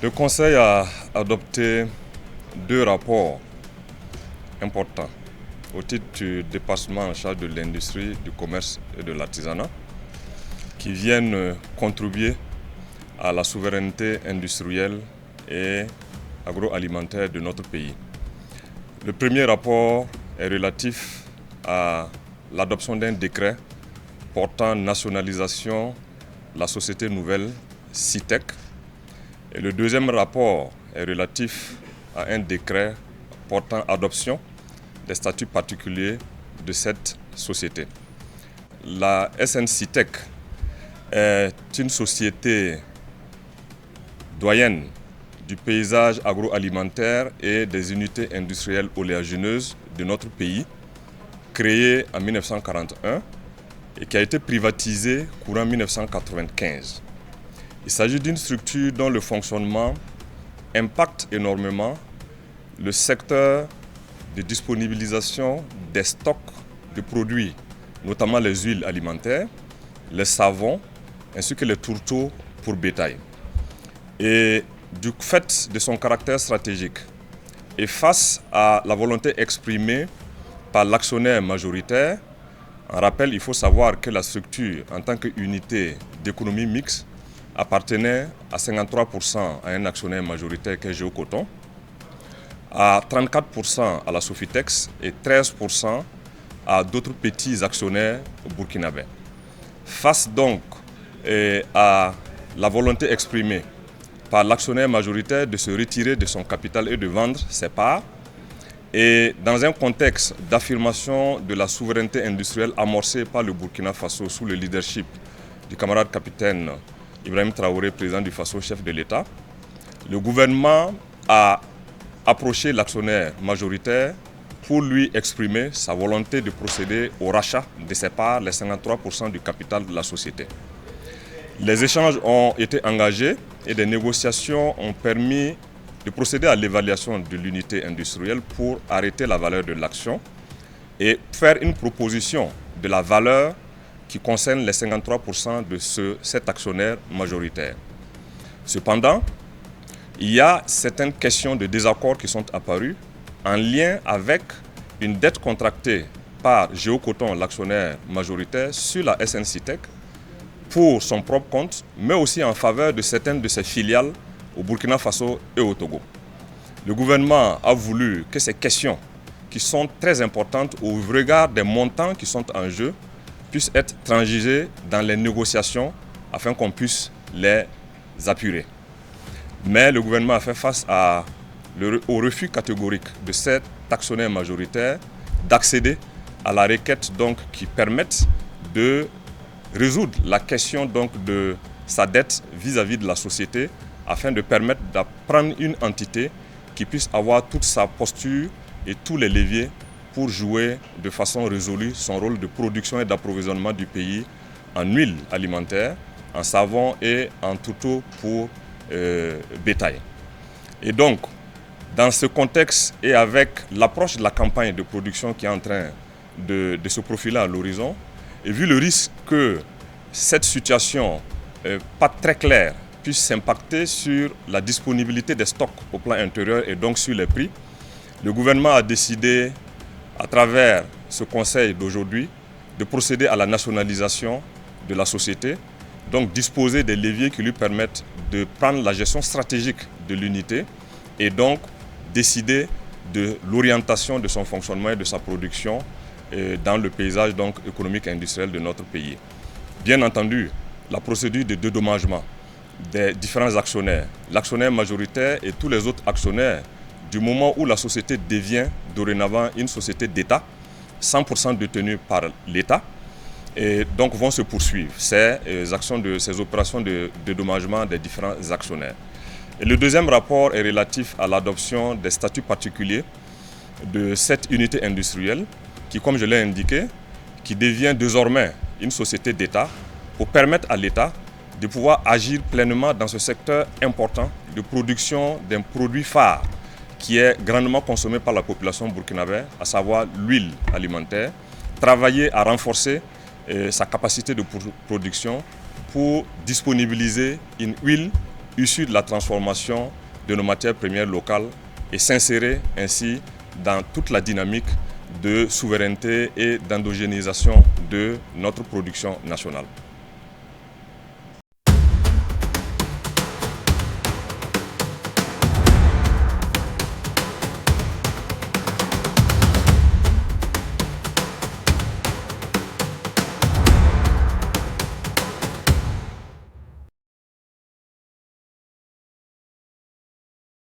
Le Conseil a adopté deux rapports importants au titre du département en charge de l'industrie, du commerce et de l'artisanat qui viennent contribuer à la souveraineté industrielle et agroalimentaire de notre pays. Le premier rapport est relatif à l'adoption d'un décret portant nationalisation de la société nouvelle CITEC. Et le deuxième rapport est relatif à un décret portant adoption des statuts particuliers de cette société. La SNCITEC est une société doyenne du paysage agroalimentaire et des unités industrielles oléagineuses de notre pays, créée en 1941 et qui a été privatisée courant 1995. Il s'agit d'une structure dont le fonctionnement impacte énormément le secteur de disponibilisation des stocks de produits, notamment les huiles alimentaires, les savons ainsi que les tourteaux pour bétail. Et du fait de son caractère stratégique et face à la volonté exprimée par l'actionnaire majoritaire, en rappel, il faut savoir que la structure en tant qu'unité d'économie mixte appartenait à 53% à un actionnaire majoritaire qui est Géocoton, à 34% à la Sofitex et 13% à d'autres petits actionnaires burkinabés. Face donc à la volonté exprimée par l'actionnaire majoritaire de se retirer de son capital et de vendre ses parts, et dans un contexte d'affirmation de la souveraineté industrielle amorcée par le Burkina Faso sous le leadership du camarade capitaine Ibrahim Traoré, président du Faso, chef de l'État, le gouvernement a approché l'actionnaire majoritaire pour lui exprimer sa volonté de procéder au rachat de ses parts, les 53% du capital de la société. Les échanges ont été engagés et des négociations ont permis de procéder à l'évaluation de l'unité industrielle pour arrêter la valeur de l'action et faire une proposition de la valeur qui concerne les 53% de cet actionnaire majoritaire. Cependant, il y a certaines questions de désaccord qui sont apparues en lien avec une dette contractée par Géocoton, l'actionnaire majoritaire, sur la SNCITEC pour son propre compte, mais aussi en faveur de certaines de ses filiales au Burkina Faso et au Togo. Le gouvernement a voulu que ces questions, qui sont très importantes au regard des montants qui sont en jeu, puissent être transigées dans les négociations afin qu'on puisse les apurer. Mais le gouvernement a fait face au refus catégorique de cet actionnaire majoritaire d'accéder à la requête donc, qui permette de résoudre la question donc, de sa dette vis-à-vis de la société afin de permettre de prendre une entité qui puisse avoir toute sa posture et tous les leviers pour jouer de façon résolue son rôle de production et d'approvisionnement du pays en huile alimentaire, en savon et en tourteaux pour bétail. Et donc, dans ce contexte et avec l'approche de la campagne de production qui est en train de se profiler à l'horizon, et vu le risque que cette situation pas très claire puisse s'impacter sur la disponibilité des stocks au plan intérieur et donc sur les prix, le gouvernement a décidé, à travers ce conseil d'aujourd'hui, de procéder à la nationalisation de la société, donc disposer des leviers qui lui permettent de prendre la gestion stratégique de l'unité et donc décider de l'orientation de son fonctionnement et de sa production dans le paysage donc, économique et industriel de notre pays. Bien entendu, la procédure de dédommagement des différents actionnaires, l'actionnaire majoritaire et tous les autres actionnaires, du moment où la société devient dorénavant une société d'État, 100% détenue par l'État, et donc vont se poursuivre ces opérations de dédommagement des différents actionnaires. Et le deuxième rapport est relatif à l'adoption des statuts particuliers de cette unité industrielle qui, comme je l'ai indiqué, qui devient désormais une société d'État pour permettre à l'État de pouvoir agir pleinement dans ce secteur important de production d'un produit phare qui est grandement consommé par la population burkinabé, à savoir l'huile alimentaire, travailler à renforcer sa capacité de production pour disponibiliser une huile issus de la transformation de nos matières premières locales et s'insérer ainsi dans toute la dynamique de souveraineté et d'endogénisation de notre production nationale.